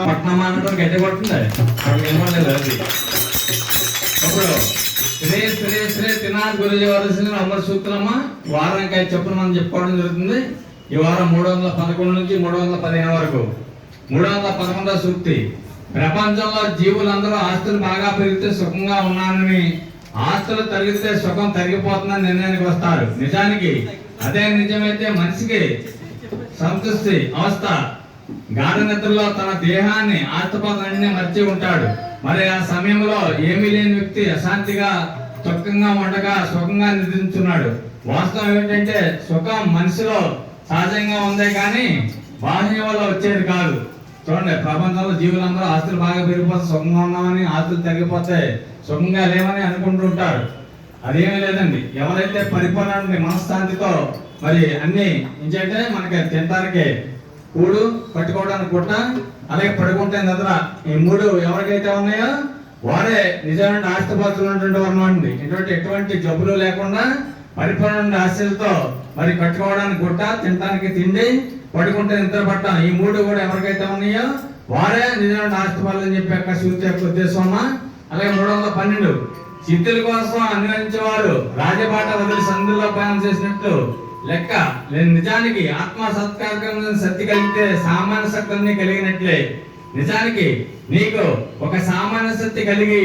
పట్నం అనడం గడ్డి పడుతుంది అక్కడ వినపడలేదు. అది ఇప్పుడు శ్రీ శ్రీ శ్రీ తినాథ్ గురుజీ వలసిన అమర సూత్రమా వారానికి చెప్పులు మనం చెప్పుకోవడం జరుగుతుంది. ఈ వారం 311 నుంచి 315 వరకు. 311వ సూక్తి. ప్రపంచంలో జీవులందరూ ఆస్తులు బాగా పెరిగితే సుఖంగా ఉన్నానని, ఆస్తులు తరిగితే సుఖం తరిగిపోతుందని నిర్ణయానికి వస్తారు. నిజానికి అదే నిజమైతే మనిషికి సంతృష్టి అవస్థ గాఢ నిద్రలో తన దేహాన్ని ఆస్తిపాలన్నీ మర్చి ఉంటాడు. మరి ఆ సమయంలో ఏమీ లేని వ్యక్తి అశాంతిగా దుఃఖంగా ఉండగా సుఖంగా నిద్రించున్నాడు. వాస్తవం ఏంటంటే సుఖం మనిషిలో సహజంగా ఉందే కానీ బాహ్యం వల్ల వచ్చేది కాదు. చూడండి, ప్రపంచంలో జీవులందరూ ఆస్తులు బాగా పెరిగిపోతే సుఖంగా ఉన్నామని, ఆస్తులు తగ్గిపోతే సుఖంగా లేవని అనుకుంటుంటారు. అదేమీ లేదండి. ఎవరైతే పరిపూర్ణ మనశ్శాంతితో మరి అన్ని ఏంటంటే మనకి తినడానికి కూడు, కట్టుకోవడానికి గుట్ట, అలాగే పడుకుంటే నిద్ర, ఈ 3 ఎవరికైతే ఉన్నాయో వారే నిజమైన ఆస్తిపాస్తులు ఉన్నటువంటి వారు అండి. ఎటువంటి జబ్బులు లేకుండా పరిపూర్ణ ఆశలతో మరి కట్టుకోవడానికి గుట్ట, తినడానికి తిండి, పడుకుంటే నిద్ర పట్టం, ఈ 3 కూడా ఎవరికైతే ఉన్నాయో వారే నిజమైన ఆస్తిపాలు అని చెప్పి యొక్క సూత్ర యొక్క ఉద్దేశం. అలాగే 312 సిద్ధుల కోసం అన్వయించేవారు రాజబాట వదిలి సందుల్లో ప్రయాణం చేసినట్లు లెక్క. నిజానికి ఆత్మ సత్కారం శక్తి కలిగితే సామాన్య శక్తుల్ని కలిగినట్లే. నిజానికి నీకు ఒక సామాన్య శక్తి కలిగి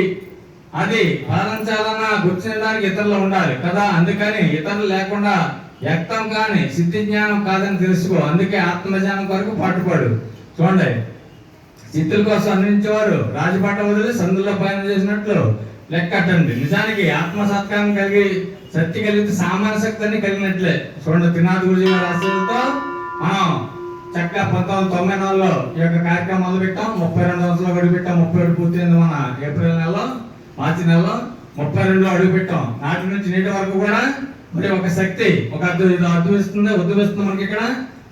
అది పాలించాలన్నా గుర్తించడానికి ఇతరులు ఉండాలి కదా. అందుకని ఇతరులు లేకుండా వ్యక్తం కాని సిద్ధి జ్ఞానం కాదని తెలుసుకో. అందుకే ఆత్మజ్ఞానం కొరకు పాటుపడు. చూడండి, సిద్ధుల కోసం అన్నించేవారు రాజబాట వదిలి సందుల్లో ప్రయాణం చేసినట్లు లెక్కటండి. నిజానికి ఆత్మ సత్కారం కలిగి శక్తి కలిగితే సామాన్య శక్తిని కలిగినట్లే. చూడండి, త్రినాథ్ గురుజీ గారి ఆశీర్వాదంతో మనం చక్కగా 1994లో ఈ యొక్క కార్యక్రమం మొదలు పెట్టాం. 32 సంవత్సరాలు అడుగు పెట్టాం. 37 పూర్తయింది. మన ఏప్రిల్ నెలలో, మార్చి నెలలో 32లో అడుగు పెట్టాం. నాటి నుంచి నేటి వరకు కూడా మరి ఒక శక్తి ఒక ఉద్భవిస్తుంది మనకి. ఇక్కడ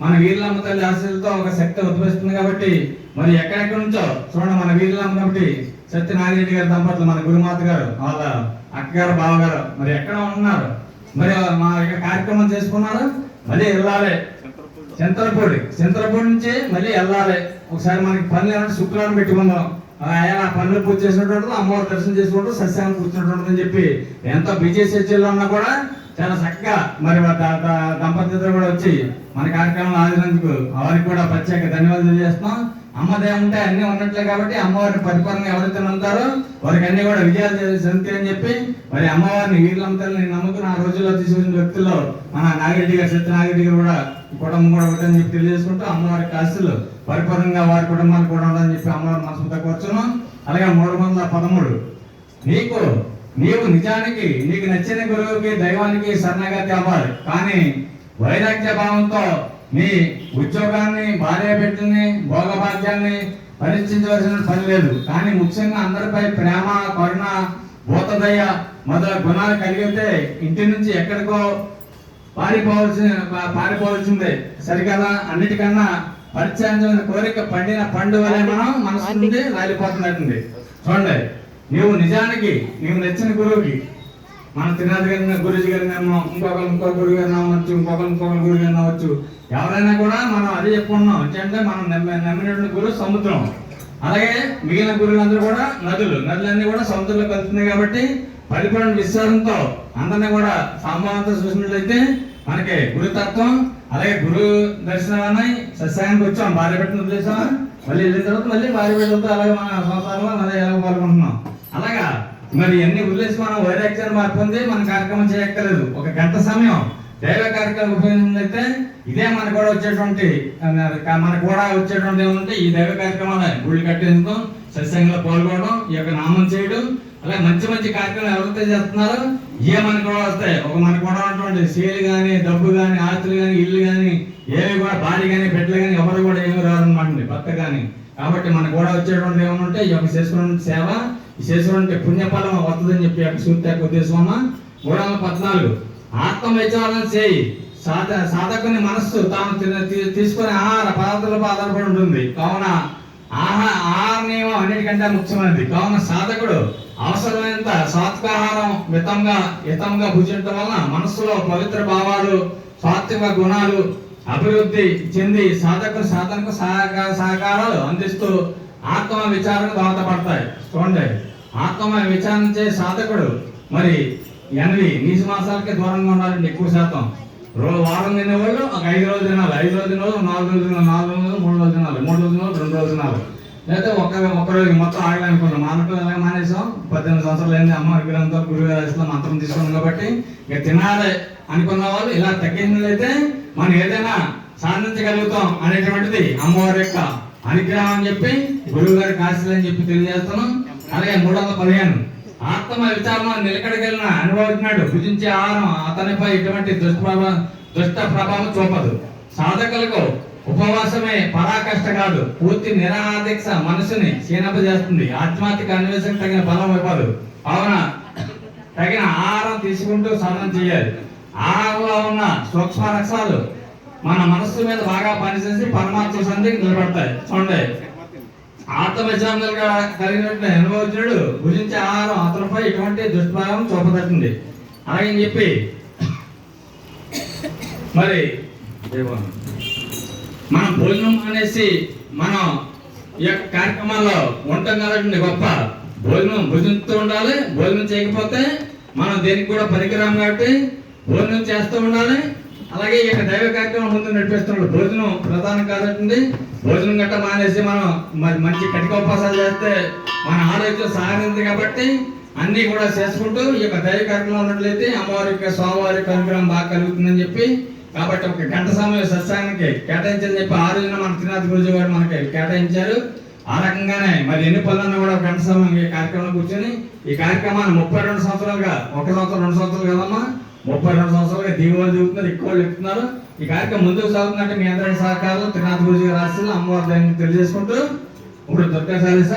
మన వీరులమ్మ తల్లి ఆశీస్సులతో ఒక శక్తి ఉద్భవిస్తుంది కాబట్టి మరి ఎక్కడెక్కడి నుంచో చూడండి, మన వీరులమ్మ కాబట్టి సత్య నాగిరెడ్డి గారి దంపతులు, మన గురుమాత గారు, వాళ్ళ అక్కగారు, బావగారు మరి ఎక్కడ ఉంటున్నారు, మరి మా యొక్క కార్యక్రమం చేసుకున్నారు. మళ్ళీ వెళ్ళాలి చింతలపూడి నుంచి మళ్ళీ వెళ్ళాలి. ఒకసారి మనకి పనులు ఏమంటే శుక్రవారం పెట్టుకుందాం. ఆ పనులు పూర్తి చేసినట్టు అమ్మవారి దర్శనం చేసుకుంటూ సస్యాన్ని కూర్చున్నట్టు అని చెప్పి ఎంతో బిజీ షెడ్యూల్లో ఉన్నా కూడా చాలా చక్కగా మరి దంపతులతో కూడా వచ్చి మన కార్యక్రమం ఆదినందుకు వారికి కూడా ప్రత్యేక ధన్యవాదాలు తెలియజేస్తున్నాం. అమ్మదే ఉంటే అన్ని ఉన్నట్లే కాబట్టి అమ్మవారిని పరిపూర్ణంగా ఎవరైతే ఉంటారో వారికి అన్ని కూడా విజయాలు చెందుతాయి అని చెప్పి మరి అమ్మవారిని వీరులంతల్ని నమ్ముకుని ఆ రోజుల్లో తీసుకొచ్చిన వ్యక్తుల్లో మన నాగిరెడ్డి గారు, సత్య నాగిరెడ్డి గారు కూడా కుటుంబం కూడా ఒకటని చెప్పి తెలియజేసుకుంటూ అమ్మవారికి ఆశలు పరిపూర్ణంగా వారి కుటుంబాలు కూడా ఉండాలని చెప్పి అమ్మవారి మనసుతో కూర్చున్నాం. అలాగే 313 నీవు నిజానికి నీకు నచ్చిన గురువుకి, దైవానికి శరణాగతి అవ్వాలి. కానీ వైరాగ్య భావంతో నీ ఉద్యోగాన్ని, భార్య బిడ్డల్ని, భోగభాగ్యాన్ని పరీక్షించవలసిన పని లేదు. కానీ ముఖ్యంగా అందరిపై ప్రేమ, కరుణ, భూతదయ మొదల గుణాలు కలిగితే ఇంటి నుంచి ఎక్కడికో పారిపోవలసిందే సరికదా. అన్నిటికన్నా పరిచయం కోరిక పండిన పండు వలె మనం మనసు నుండి రాలిపోతున్నట్టుంది. చూడండి, నీవు నచ్చిన గురువుకి, మన త్రినాథ్ గారి గురుజీ గారిని అన్నాం, ఇంకో గురువు గారిని అవ్వచ్చు, ఇంకొక గురువు గారిని అవ్వచ్చు, ఎవరైనా కూడా మనం అదే చెప్పుకున్నాం. అంటే మనం నమ్మినటువంటి గురువు సముద్రం. అలాగే మిగిలిన గురువులందరూ కూడా నదులన్నీ కూడా సముద్రంలో కలుస్తున్నాయి కాబట్టి పరిపూర్ణ విశ్వాసంతో అందరినీ కూడా సంభావంతో చూసినట్లయితే మనకి గురుతత్వం, అలాగే గురు దర్శనాన్ని సస్యానికి వచ్చాం. భార్య పెట్టిన ఉద్దేశం మళ్ళీ వెళ్ళిన తర్వాత మళ్ళీ భార్య పెట్టడంతో అలాగే మన సంసారంలో మళ్ళీ ఎలా పాల్గొంటున్నాం. అలాగా మరి అన్ని వదిలేసి మనం వైరాగ్యాన్ని మార్పుంది మన కార్యక్రమం చేయక్కర్లేదు. 1 గంట సమయం దైవ కార్యక్రమం ఉపయోగించినట్లయితే ఇదే మనకు కూడా వచ్చేటువంటి ఏమంటే ఈ దైవ కార్యక్రమాలు గుళ్ళు కట్టేందుకు, సత్సంగంలో పాల్గొనడం, ఈ యొక్క నామం చేయడం, అలాగే మంచి కార్యక్రమం ఎవరైతే చేస్తున్నారో ఇవే మనకు కూడా వస్తాయి. మనకు కూడా ఉన్నటువంటి సేలు కానీ, డబ్బు కానీ, ఆస్తులు కానీ, ఇల్లు కానీ ఏవి కూడా, భార్య కానీ, బిడ్డలు కానీ ఎవరు కూడా ఏమి రాదన్నమాట, భర్త కానీ. కాబట్టి మనకు కూడా వచ్చేటువంటి ఏమంటే ఈ యొక్క చేసుకున్న సేవ, ఈ చేసుకున్న పుణ్యఫలం వస్తుందని చెప్పి యొక్క సూత్ర ఉద్దేశం. 314 ఆత్మ విచారణ చేయి. సాధకుని మనస్సు తాను తీసుకునే ఆహార పదార్థాలపై ఆధారపడి ఉంటుంది. కావున ఆహార నియమం అన్నిటికంటే ముఖ్యమైనది. కావున సాధకుడు అవసరమైనంత సాత్వికాహారం హితంగా భుజించడం వలన మనస్సులో పవిత్ర భావాలు, సాత్విక గుణాలు అభివృద్ధి చెంది సాధనకు సహకారాలు అందిస్తూ ఆత్మ విచారణకు దోహదపడతాయి. చూడండి, ఆత్మ విచారించే సాధకుడు మరి నీచు మాసాలకి దూరంగా ఉండాలండి. ఎక్కువ శాతం వారం తినేవాళ్ళు ఒక 5 రోజులు తినాలి, 5 రోజులు తినాలి, 4 రోజులు తినాలి, 4 రోజులు 3 రోజులు తినాలి, 3 రోజులు తినాలి, 2 రోజులు తినాలి. లేదా ఒక రోజు మొత్తం ఆగలనుకున్నాం. మానవులు ఎలా మానేసాం? 18 సంవత్సరాలు అయింది, అమ్మ విగ్రహంతో గురువు రాసిన మంత్రం తీసుకున్నాం కాబట్టి ఇక తినాలి అనుకున్న వాళ్ళు ఇలా తగ్గినట్లయితే మనం ఏదైనా సాధించగలుగుతాం అనేటువంటిది అమ్మవారి యొక్క అనుగ్రహం అని చెప్పి గురువు గారికి ఆశలు అని చెప్పి తెలియజేస్తున్నాం. అలాగే 315 ఆత్మ విచారణ నిలకడగలిగిన అనుభవించినాడు భుజించే ఆహారం అతనిపై ఎటువంటి దుష్ట ప్రభావం చూపదు. సాధకులకు ఉపవాసమే పరాకష్ట కాదు, పూర్తి నిరాదీక్ష మనసుని క్షీణింపజేస్తుంది. ఆత్మాత్మిక అన్వేషణ తగిన బలం ఇవ్వదు. అవున తగిన ఆహారం తీసుకుంటూ సాధన చేయాలి. ఆహారంలో ఉన్న సూక్ష్మ రక్షాలు మన మనస్సు మీద బాగా పనిచేసి పరమాత్మ సంధికి నిలబడతాయి. చూడండి, ఆత్మ విచారణలుగా కలిగినట్టు అనుభవించినాడు భుజించే ఆహారం అతనిపై ఎటువంటి దుష్ప్రభావం చూపదట్టింది. అలాగని చెప్పి మరి మనం భోజనం అనేసి మనం ఈ యొక్క కార్యక్రమాల్లో ఉంటాం కాబట్టి గొప్ప భోజనం భుజిస్తూ ఉండాలి. భోజనం చేయకపోతే మనం దేనికి కూడా పనికిరాం కాబట్టి భోజనం చేస్తూ ఉండాలి. అలాగే ఈ యొక్క దైవ కార్యక్రమం ముందు నడిపిస్తున్నాడు. భోజనం ప్రధానం కాబట్టి భోజనం గట్ట మానేసి మనం మరి మంచి కటికోపాసాలు చేస్తే మన ఆరోగ్యం సహకరింది కాబట్టి అన్ని కూడా చేసుకుంటూ ఈ యొక్క దైవ కార్యక్రమం ఉన్నట్లయితే అమ్మవారి యొక్క స్వామివారి యొక్క అనుగ్రహం బాగా కలుగుతుందని చెప్పి కాబట్టి 1 గంట సమయం సత్సంగానికి కేటాయించని చెప్పి ఆ రోజున మన త్రినాథ్ గురుజీ గారు మనకి కేటాయించారు. ఆ రకంగానే మరి ఎన్ని పనులన్నా కూడా 1 గంట సమయం ఈ కార్యక్రమంలో కూర్చొని ఈ కార్యక్రమాన్ని 32 సంవత్సరాలుగా 1 సంవత్సరం 2 సంవత్సరాలు కదమ్మా 32 సంవత్సరాలుగా దిగువలు దిగుతున్నారు, ఎక్కువ ఎక్కుతున్నారు. ఈ కార్యక్రమం ముందుకు సాగుతున్నట్టు మీ అందరి సహకారం త్రినాథ్ గురుజీ గారి ఆశీస్సులు అమ్మవారి తెలియజేసుకుంటూ ఇప్పుడు దుర్గా సాలిస